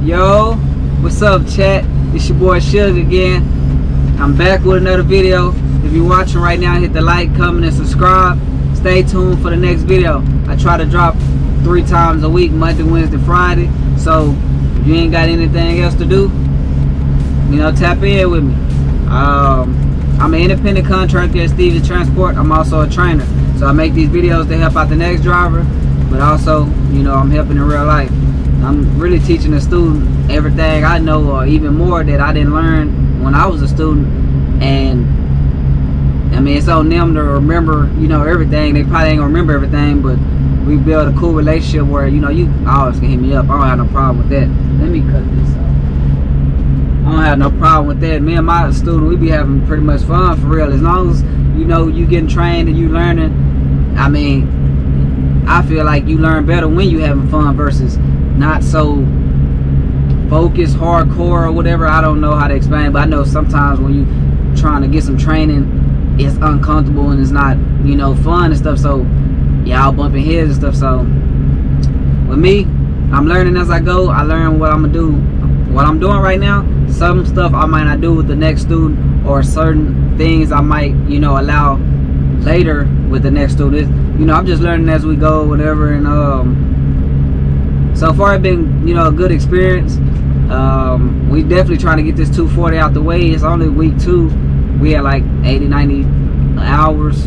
Yo, what's up, chat? It's your boy Suge again. I'm back with another video. If you're watching right now, hit the like, comment, and subscribe. Stay tuned for the next video. I try to drop 3 times a week, Monday, Wednesday, Friday. So if you ain't got anything else to do, you know, tap in with me. I'm an independent contractor at Stevens Transport. I'm also a trainer. So I make these videos to help out the next driver, but also, you know, I'm helping in real life. I'm really teaching a student everything I know, or even more that I didn't learn when I was a student. And I mean, it's on them to remember, you know, everything. They probably ain't gonna remember everything, but we build a cool relationship where, you know, you always can hit me up. I don't have no problem with that. Let me cut this off. I don't have no problem with that. Me and my student, we be having pretty much fun for real. As long as, you know, you getting trained and you learning. I mean, I feel like you learn better when you having fun versus not so focused, hardcore, or whatever. I don't know how to explain, but I know sometimes when you trying to get some training, it's uncomfortable and it's not, you know, fun and stuff. So y'all bumping heads and stuff. So with me, I'm learning as I go. I learn what I'm gonna do, what I'm doing right now. Some stuff I might not do with the next student, or certain things I might, you know, allow later with the next student. You know, I'm just learning as we go, whatever. And so far it's been, you know, a good experience. We definitely trying to get this 240 out the way. It's only week 2. We had like 80-90 hours.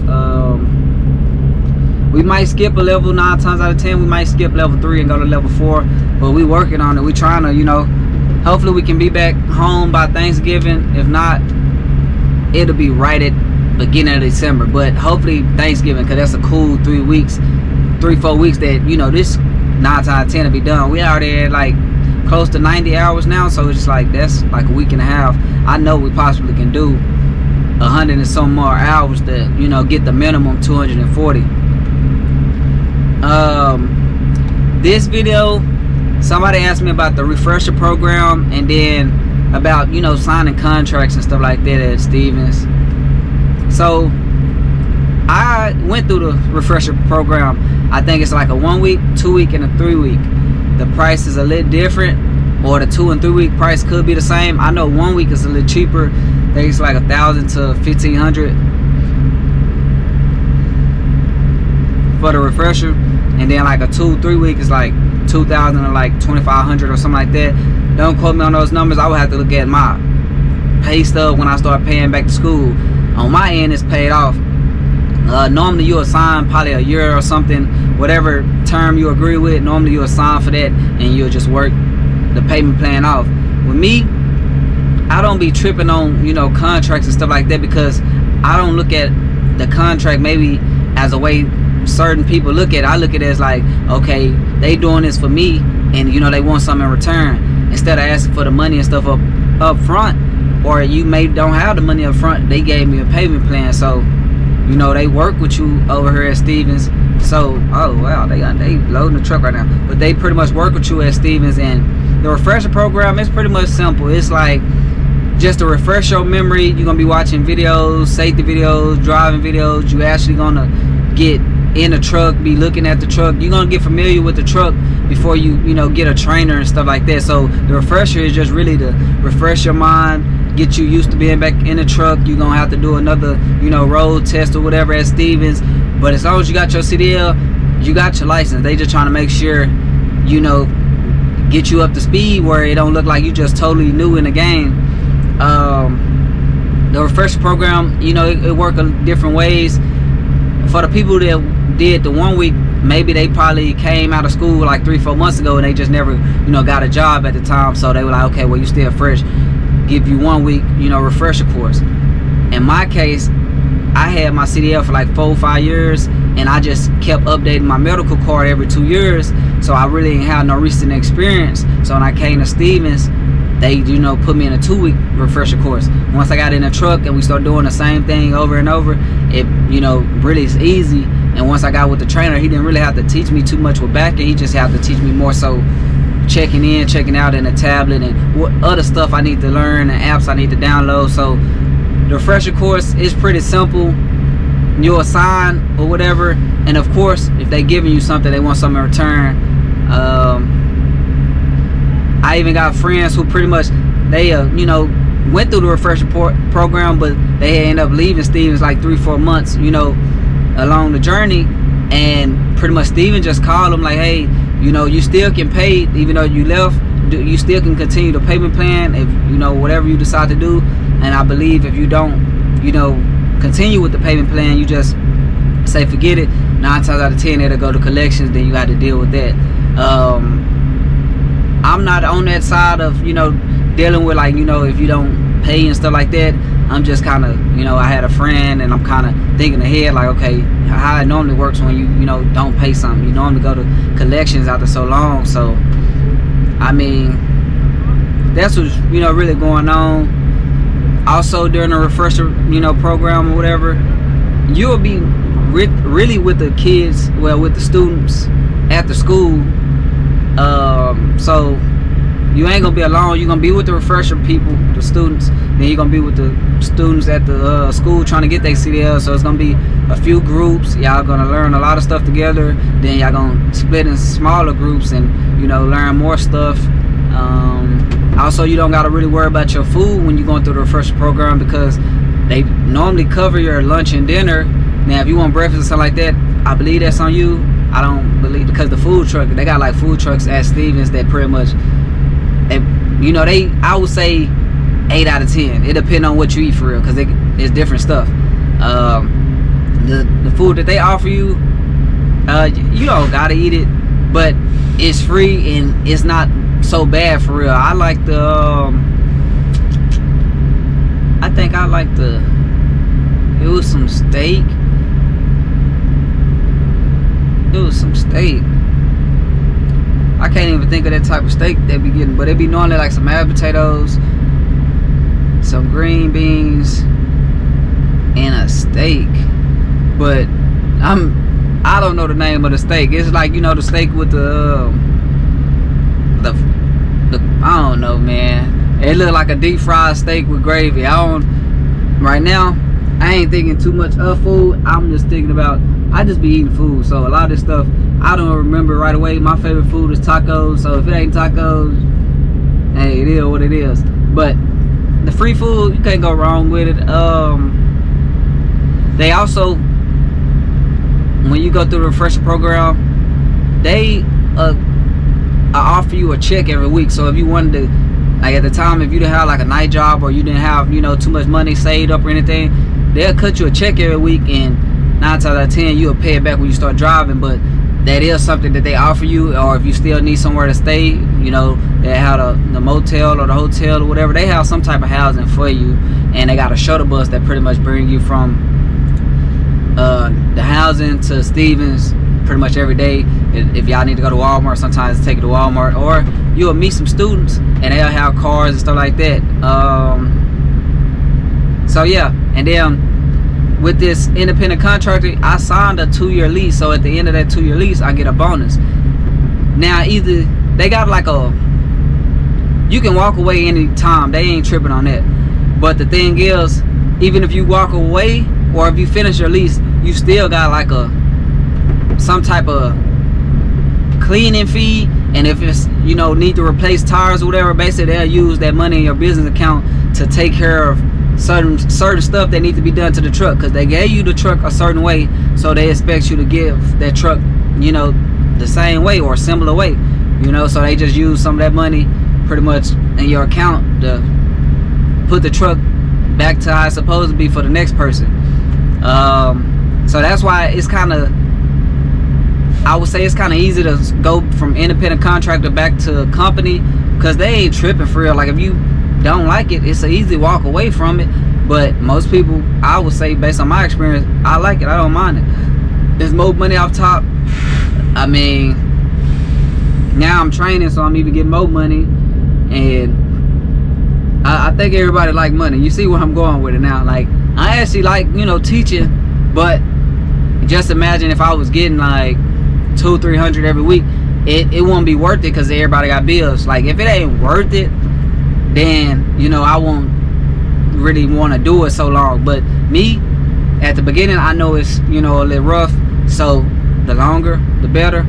We might skip a level 9 times out of 10. We might skip level 3 and go to level 4, but we working on it. We trying to, you know, hopefully we can be back home by Thanksgiving. If not, it'll be right at beginning of December, but hopefully Thanksgiving, because that's a cool 3 weeks, 3-4 weeks that, you know, this 9 times out of 10 will be done. We already at like close to 90 hours now, so it's just like, that's like a week and a half. I know we possibly can do 100 and some more hours to, you know, get the minimum 240. This video, somebody asked me about the refresher program, and then about, you know, signing contracts and stuff like that at Stevens. So I went through the refresher program. I think it's like a 1 week, 2 week, and a 3 week. The price is a little different, or the 2 and 3 week price could be the same. I know 1 week is a little cheaper. I think it's like $1,000 to $1,500 for the refresher, and then like a 2-3 week is like $2,000 or like $2,500 or something like that. Don't quote me on those numbers. I would have to look at my pay stub when I start paying back to school. On my end, it's paid off. Normally you assign probably a year or something, whatever term you agree with. Normally you assign for that, and you'll just work the payment plan off. With me, I don't be tripping on, you know, contracts and stuff like that, because I don't look at the contract maybe as a way certain people look at it. I look at it as like, okay, they doing this for me, and you know they want something in return, instead of asking for the money and stuff up front, or you may don't have the money up front. They gave me a payment plan, so you know they work with you over here at Stevens. So oh wow, they loading the truck right now, but they pretty much work with you at Stevens. And the refresher program is pretty much simple. It's like just to refresh your memory. You're gonna be watching videos, safety videos, driving videos. You actually gonna get in the truck, be looking at the truck. You're gonna get familiar with the truck before you know get a trainer and stuff like that. So the refresher is just really to refresh your mind, get you used to being back in the truck. You're gonna have to do another, you know, road test or whatever at Stevens. But as long as you got your CDL, you got your license. They just trying to make sure, you know, get you up to speed where it don't look like you just totally new in the game. The refresher program, you know, it work in different ways. For the people that did the 1 week, maybe they probably came out of school like 3-4 months ago and they just never, you know, got a job at the time. So they were like, okay, well, you still fresh, give you 1 week, you know, refresher course. In my case, I had my CDL for like 4 or 5 years, and I just kept updating my medical card every 2 years, so I really didn't have no recent experience. So when I came to Stevens, they, you know, put me in a 2-week refresher course. Once I got in the truck and we started doing the same thing over and over, it, you know, really is easy. And once I got with the trainer, he didn't really have to teach me too much with back end. He just had to teach me more so checking in, checking out in the tablet, and what other stuff I need to learn and apps I need to download. So the refresher course is pretty simple. You'll assign or whatever, and of course, if they giving you something, they want something in return. I even got friends who pretty much they you know, went through the refresher program, but they end up leaving Stevens like 3-4 months, you know, along the journey, and pretty much Steven just called them like, hey, you know, you still can pay even though you left. You still can continue the payment plan if, you know, whatever you decide to do. And I believe if you don't, you know, continue with the payment plan, you just say forget it, 9 times out of 10 it'll go to collections, then you got to deal with that. I'm not on that side of, you know, dealing with like, you know, if you don't pay and stuff like that. I'm just kind of, you know, I had a friend and I'm kind of thinking ahead like, okay, how it normally works when you know, don't pay something. You normally go to collections after so long. So I mean, that's what's, you know, really going on. Also during the refresher, you know, program or whatever, you'll be really with the kids, well, with the students at the school. So you ain't gonna be alone. You're gonna be with the refresher people, the students. Then you're gonna be with the students at the school trying to get their CDL. So it's gonna be a few groups. Y'all gonna learn a lot of stuff together. Then y'all gonna split in smaller groups and, you know, learn more stuff. Also, you don't gotta really worry about your food when you're going through the refresher program, because they normally cover your lunch and dinner. Now, if you want breakfast or something like that, I believe that's on you. I don't believe, because the food truck, they got like food trucks at Stevens that pretty much, they, you know, they, I would say 8 out of 10. It depends on what you eat for real, because it's different stuff. The food that they offer you, you don't gotta eat it, but it's free and it's not so bad for real. I like the I think I like the, it was some steak. I can't even think of that type of steak they be getting, but it be normally like some mashed potatoes, some green beans, and a steak. But I don't know the name of the steak. It's like, you know, the steak with the I don't know, man. It looked like a deep fried steak with gravy. Right now, I ain't thinking too much of food. I'm just thinking about, I just be eating food. So a lot of this stuff, I don't remember right away. My favorite food is tacos. So if it ain't tacos, hey, it is what it is. But the free food, you can't go wrong with it. They also, when you go through the refresher program, they offer you a check every week. So if you wanted to, like at the time, if you didn't have like a night job, or you didn't have, you know, too much money saved up or anything, they'll cut you a check every week, and 9 times out of 10 you'll pay it back when you start driving. But that is something that they offer you. Or if you still need somewhere to stay, you know, they have the motel or the hotel or whatever, they have some type of housing for you, and they got a shuttle bus that pretty much bring you from the housing to Stevens pretty much every day. If y'all need to go to Walmart, sometimes take it to Walmart, or you'll meet some students and they'll have cars and stuff like that. So yeah, and then with this independent contractor, I signed a 2-year lease. So at the end of that 2-year lease, I get a bonus. Now either they got like you can walk away anytime. They ain't tripping on that. But the thing is, even if you walk away or if you finish your lease, you still got like some type of cleaning fee. And if it's, you know, need to replace tires or whatever, basically they'll use that money in your business account to take care of certain stuff that need to be done to the truck, because they gave you the truck a certain way, so they expect you to give that truck, you know, the same way or similar way, you know. So they just use some of that money pretty much in your account to put the truck back to how it's supposed to be for the next person. So that's why it's kind of, I would say it's kind of easy to go from independent contractor back to a company, because they ain't tripping for real. Like if you don't like it, it's an easy walk away from it. But most people, I would say, based on my experience, I like it. I don't mind it. There's more money off top. I mean, now I'm training, so I'm even getting more money, and I think everybody like money. You see where I'm going with it now. Like, I actually like, you know, teaching, but just imagine if I was getting like $200-300 every week, it won't be worth it, because everybody got bills. Like if it ain't worth it, then, you know, I won't really want to do it so long. But me, at the beginning, I know it's, you know, a little rough, so the longer the better.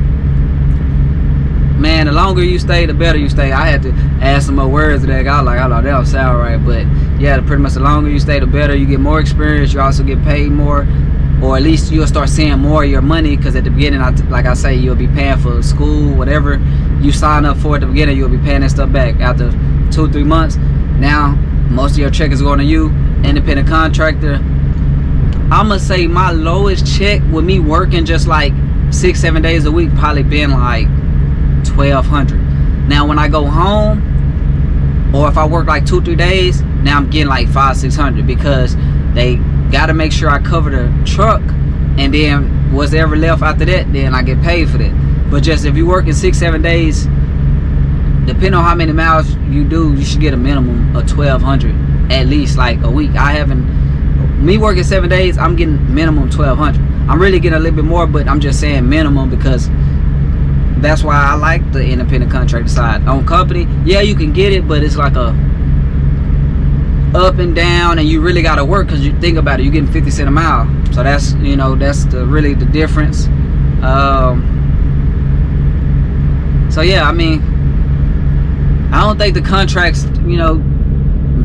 Man, the longer you stay, the better you stay. I had to add some more words to that. I was like, oh, that don't sound right. But yeah, pretty much the longer you stay, the better. You get more experience. You also get paid more, or at least you'll start seeing more of your money, because at the beginning, like I say, you'll be paying for school, whatever you sign up for at the beginning, you'll be paying that stuff back after 2-3 months. Now most of your check is going to you, independent contractor. I'm gonna say my lowest check with me working just like 6-7 days a week probably been like $1,200. Now when I go home, or if I work like 2-3 days, now I'm getting like $500-600, because they got to make sure I cover the truck, and then what's ever left after that, then I get paid for that. But just if you work in 6-7 days, depending on how many miles you do, you should get a minimum of $1,200 at least, like a week. Me working 7 days, I'm getting minimum $1,200. I'm really getting a little bit more, but I'm just saying minimum, because that's why I like the independent contractor side. On company, yeah, you can get it, but it's like a up and down, and you really got to work, because you think about it, you're getting 50 cents a mile. So that's, you know, that's really the difference. So yeah, I mean, I don't think the contracts, you know,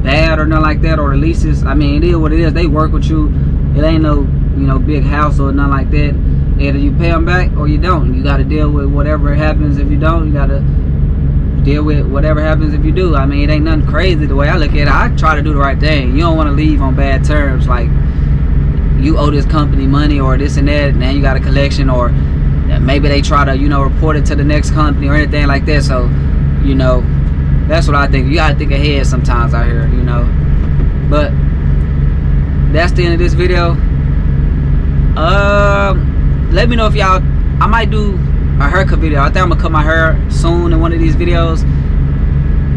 bad or nothing like that, or the leases. I mean, it is what it is. They work with you. It ain't no, you know, big house or nothing like that. Either you pay them back or you don't. You got to deal with whatever happens. If you don't, you got to deal with whatever happens if you do. I mean, it ain't nothing crazy the way I look at it. I try to do the right thing. You don't want to leave on bad terms, like you owe this company money or this and that, and then you got a collection, or maybe they try to, you know, report it to the next company or anything like that. So, you know, that's what I think. You got to think ahead sometimes out here, you know. But that's the end of this video. Let me know if y'all, I might do a haircut video. I think I'm gonna cut my hair soon in one of these videos,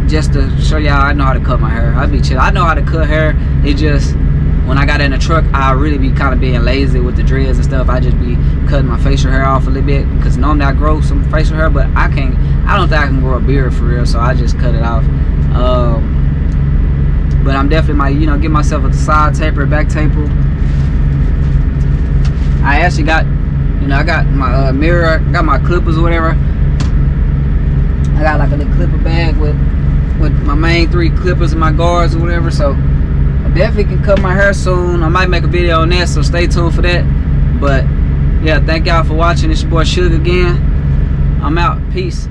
just to show y'all I know how to cut my hair. I'd be chill. I know how to cut hair. It just, when I got in the truck, I really be kind of being lazy with the dreads and stuff. I just be cutting my facial hair off a little bit, because normally I grow some facial hair, but I don't think I can grow a beard for real, so I just cut it off. But I'm definitely might, you know, give myself a side taper, back taper. I actually got, you know, I got my mirror, I got my clippers or whatever. I got like a little clipper bag with my main 3 clippers and my guards or whatever. So I definitely can cut my hair soon. I might make a video on that, so stay tuned for that. But yeah, thank y'all for watching. It's your boy Suge again. I'm out. Peace.